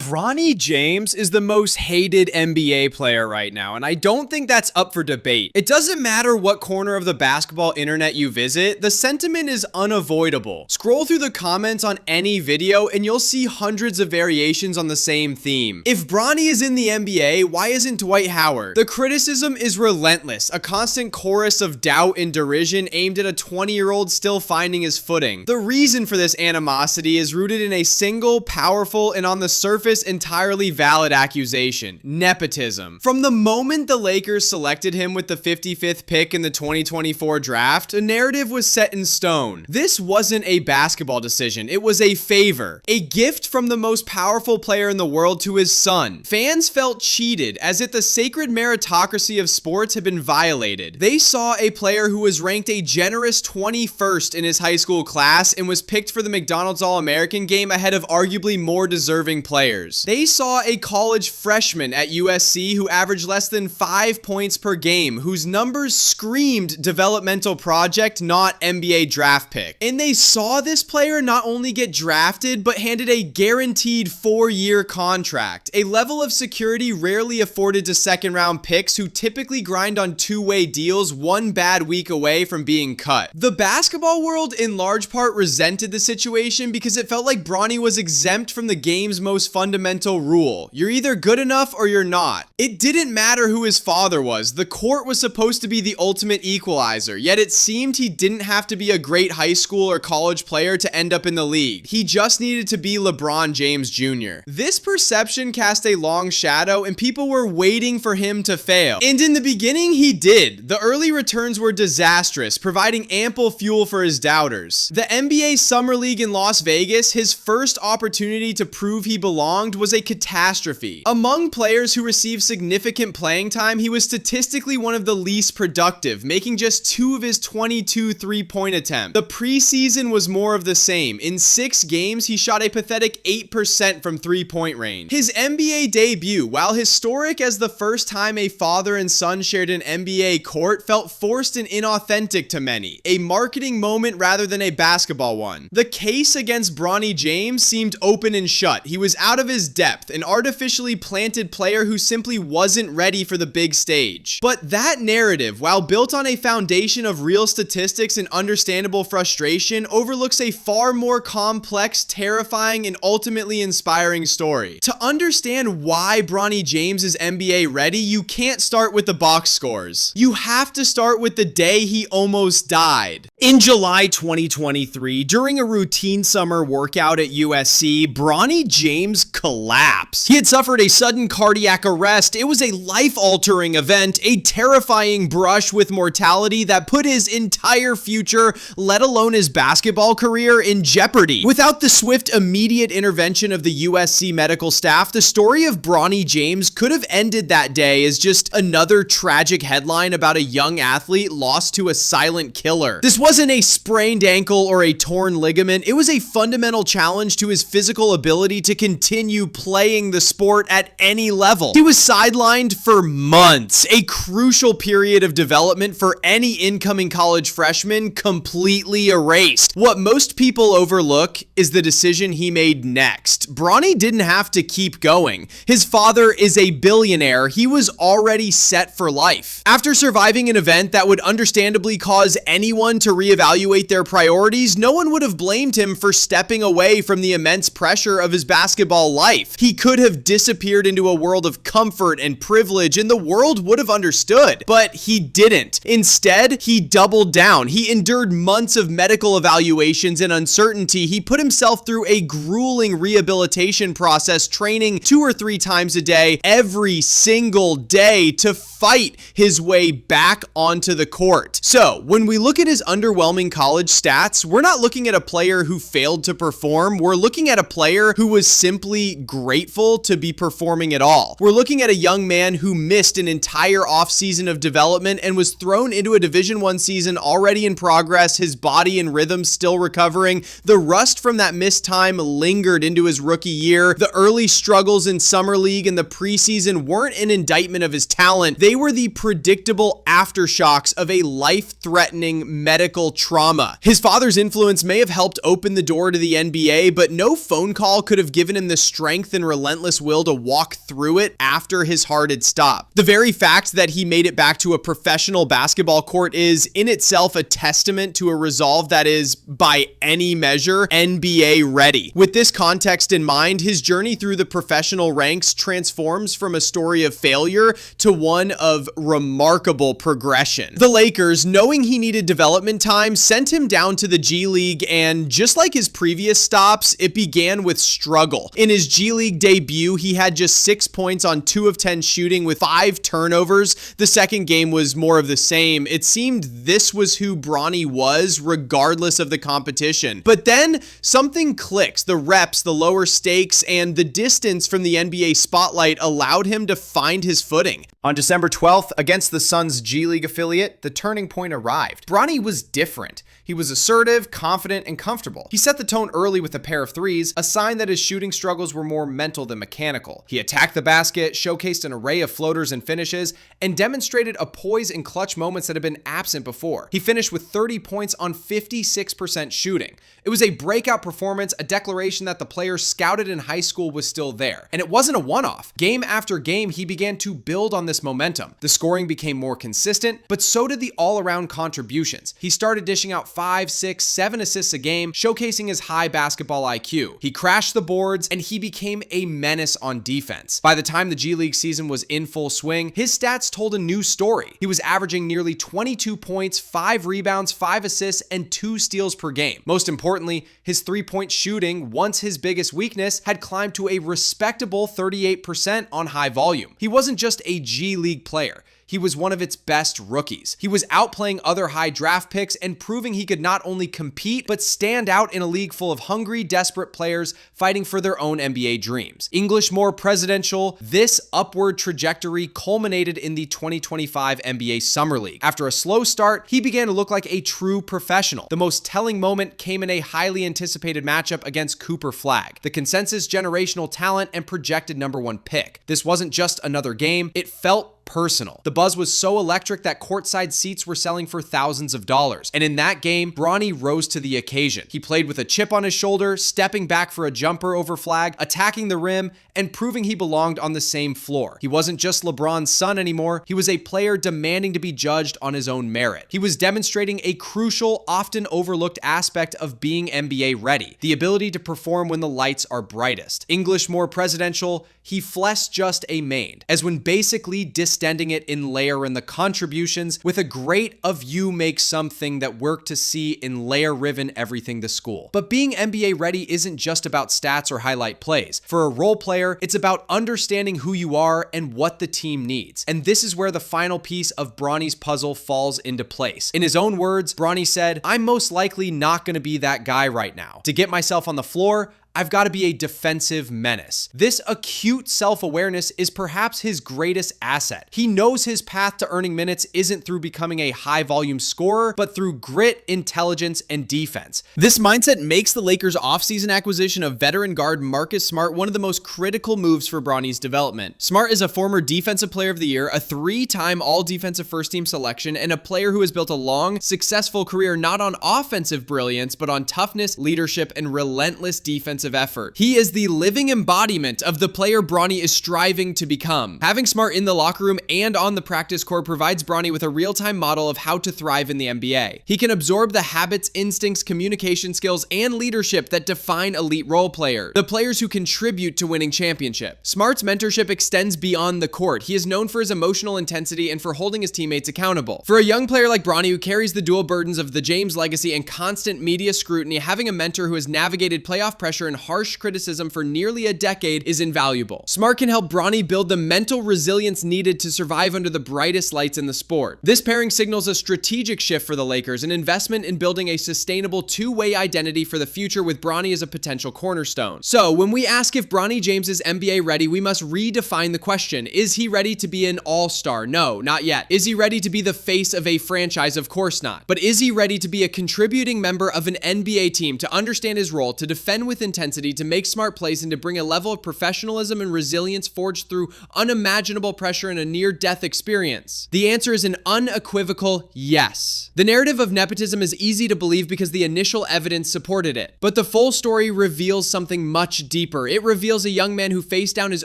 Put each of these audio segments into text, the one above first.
Bronny James is the most hated NBA player right now, and I don't think that's up for debate. It doesn't matter what corner of the basketball internet you visit, the sentiment is unavoidable. Scroll through the comments on any video and you'll see hundreds of variations on the same theme. If Bronny is in the NBA, why isn't Dwight Howard? The criticism is relentless, a constant chorus of doubt and derision aimed at a 20-year-old still finding his footing. The reason for this animosity is rooted in a single, powerful, and on the surface entirely valid accusation: nepotism. From the moment the Lakers selected him with the 55th pick in the 2024 draft, a narrative was set in stone. This wasn't a basketball decision, it was a favor, a gift from the most powerful player in the world to his son. Fans felt cheated, as if the sacred meritocracy of sports had been violated. They saw a player who was ranked a generous 21st in his high school class and was picked for the McDonald's All-American game ahead of arguably more deserving players. They saw a college freshman at USC who averaged less than 5 points per game, whose numbers screamed developmental project, not NBA draft pick. And they saw this player not only get drafted, but handed a guaranteed 4-year contract, a level of security rarely afforded to second-round picks who typically grind on two-way deals one bad week away from being cut. The basketball world in large part resented the situation because it felt like Bronny was exempt from the game's most fundamental rule: you're either good enough or you're not. It didn't matter who his father was. The court was supposed to be the ultimate equalizer, yet it seemed he didn't have to be a great high school or college player to end up in the league. He just needed to be Lebron James Jr. This perception cast a long shadow, and people were waiting for him to fail. And in the beginning, he did. The early returns were disastrous, providing ample fuel for his doubters. The NBA Summer League in Las Vegas, his first opportunity to prove he belonged, was a catastrophe. Among players who received significant playing time, he was statistically one of the least productive, making just 2 of his 22 three-point attempts. The preseason was more of the same. In 6 games, he shot a pathetic 8% from three-point range. His NBA debut, while historic as the first time a father and son shared an NBA court, felt forced and inauthentic to many, a marketing moment rather than a basketball one. The case against Bronny James seemed open and shut. He was out of his depth, an artificially planted player who simply wasn't ready for the big stage. But that narrative, while built on a foundation of real statistics and understandable frustration, overlooks a far more complex, terrifying, and ultimately inspiring story. To understand why Bronny James is NBA ready, you can't start with the box scores. You have to start with the day he almost died. In July 2023, during a routine summer workout at USC, Bronny James collapsed. He had suffered a sudden cardiac arrest. It was a life-altering event, a terrifying brush with mortality that put his entire future, let alone his basketball career, in jeopardy. Without the swift, immediate intervention of the USC medical staff, the story of Bronny James could have ended that day as just another tragic headline about a young athlete lost to a silent killer. This wasn't a sprained ankle or a torn ligament. It was a fundamental challenge to his physical ability to continue playing the sport at any level. He was sidelined for months, a crucial period of development for any incoming college freshman completely erased. What most people overlook is the decision he made next. Bronny didn't have to keep going. His father is a billionaire. He was already set for life. After surviving an event that would understandably cause anyone to reevaluate their priorities, no one would have blamed him for stepping away from the immense pressure of his basketball life. He could have disappeared into a world of comfort and privilege, and the world would have understood. But he didn't. Instead, he doubled down. He endured months of medical evaluations and uncertainty. He put himself through a grueling rehabilitation process, training 2 or 3 times a day, every single day, to fight his way back onto the court. So, when we look at his underwhelming college stats, we're not looking at a player who failed to perform. We're looking at a player who was simply grateful to be performing at all. We're looking at a young man who missed an entire offseason of development and was thrown into a Division I season already in progress, his body and rhythm still recovering. The rust from that missed time lingered into his rookie year. The early struggles in Summer League and the preseason weren't an indictment of his talent. They were the predictable aftershocks of a life-threatening medical trauma. His father's influence may have helped open the door to the NBA, but no phone call could have given him the strength and relentless will to walk through it after his heart had stopped. The very fact that he made it back to a professional basketball court is in itself a testament to a resolve that is, by any measure, NBA ready. With this context in mind, his journey through the professional ranks transforms from a story of failure to one of remarkable progression. The Lakers, knowing he needed development time, sent him down to the G League, and just like his previous stops, it began with struggle. In his G League debut, he had just 6 points on 2 of 10 shooting with 5 turnovers. The second game was more of the same. It seemed this was who Bronny was, regardless of the competition. But then something clicks. The reps, the lower stakes, and the distance from the NBA spotlight allowed him to find his footing. On December 12th, against the Suns' G League affiliate, the turning point arrived. Bronny was different. He was assertive, confident, and comfortable. He set the tone early with a pair of threes, a sign that his shooting struggles were more mental than mechanical. He attacked the basket, showcased an array of floaters and finishes, and demonstrated a poise in clutch moments that had been absent before. He finished with 30 points on 56% shooting. It was a breakout performance, a declaration that the player scouted in high school was still there. And it wasn't a one-off. Game after game, he began to build on this momentum. The scoring became more consistent, but so did the all-around contributions. He started dishing out 5, 6, 7 assists a game, showcasing his high basketball IQ. He crashed the boards, and he became a menace on defense. By the time the G League season was in full swing, his stats told a new story. He was averaging nearly 22 points, 5 rebounds, 5 assists, and 2 steals per game. Most importantly, his three-point shooting, once his biggest weakness, had climbed to a respectable 38% on high volume. He wasn't just a G League player. He was one of its best rookies. He was outplaying other high draft picks and proving he could not only compete, but stand out in a league full of hungry, desperate players fighting for their own NBA dreams. English more presidential, this upward trajectory culminated in the 2025 NBA Summer League. After a slow start, he began to look like a true professional. The most telling moment came in a highly anticipated matchup against Cooper Flagg, the consensus generational talent and projected #1 pick. This wasn't just another game, it felt personal. The buzz was so electric that courtside seats were selling for thousands of dollars. And in that game, Bronny rose to the occasion. He played with a chip on his shoulder, stepping back for a jumper over Flagg, attacking the rim, and proving he belonged on the same floor. He wasn't just LeBron's son anymore. He was a player demanding to be judged on his own merit. He was demonstrating a crucial, often overlooked aspect of being NBA ready, the ability to perform when the lights are brightest. English more presidential, he flessed just a main, as when basically distending it in layer in the contributions with a great of you make something that work to see in layer riven everything the school. But being NBA ready isn't just about stats or highlight plays. For a role player, it's about understanding who you are and what the team needs. And this is where the final piece of Bronny's puzzle falls into place. In his own words, Bronny said, "I'm most likely not going to be that guy right now. To get myself on the floor, I've got to be a defensive menace." This acute self-awareness is perhaps his greatest asset. He knows his path to earning minutes isn't through becoming a high-volume scorer, but through grit, intelligence, and defense. This mindset makes the Lakers' offseason acquisition of veteran guard Marcus Smart one of the most critical moves for Bronny's development. Smart is a former Defensive Player of the Year, a 3-time All-Defensive First-Team selection, and a player who has built a long, successful career not on offensive brilliance, but on toughness, leadership, and relentless defense effort. He is the living embodiment of the player Bronny is striving to become. Having Smart in the locker room and on the practice court provides Bronny with a real-time model of how to thrive in the NBA. He can absorb the habits, instincts, communication skills, and leadership that define elite role players, the players who contribute to winning championships. Smart's mentorship extends beyond the court. He is known for his emotional intensity and for holding his teammates accountable. For a young player like Bronny who carries the dual burdens of the James legacy and constant media scrutiny, having a mentor who has navigated playoff pressure and harsh criticism for nearly a decade is invaluable. Smart can help Bronny build the mental resilience needed to survive under the brightest lights in the sport. This pairing signals a strategic shift for the Lakers, an investment in building a sustainable two-way identity for the future with Bronny as a potential cornerstone. So when we ask if Bronny James is NBA ready, we must redefine the question. Is he ready to be an all-star? No, not yet. Is he ready to be the face of a franchise? Of course not. But is he ready to be a contributing member of an NBA team, to understand his role, to defend with integrity, intensity to make smart plays and to bring a level of professionalism and resilience forged through unimaginable pressure and a near-death experience? The answer is an unequivocal yes. The narrative of nepotism is easy to believe because the initial evidence supported it. But the full story reveals something much deeper. It reveals a young man who faced down his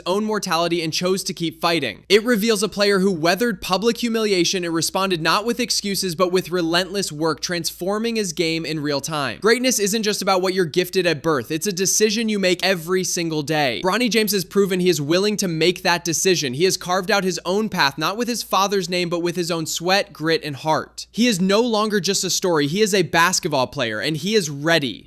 own mortality and chose to keep fighting. It reveals a player who weathered public humiliation and responded not with excuses but with relentless work, transforming his game in real time. Greatness isn't just about what you're gifted at birth. It's a decision you make every single day. Bronny James has proven he is willing to make that decision. He has carved out his own path, not with his father's name, but with his own sweat, grit, and heart. He is no longer just a story. He is a basketball player, and he is ready.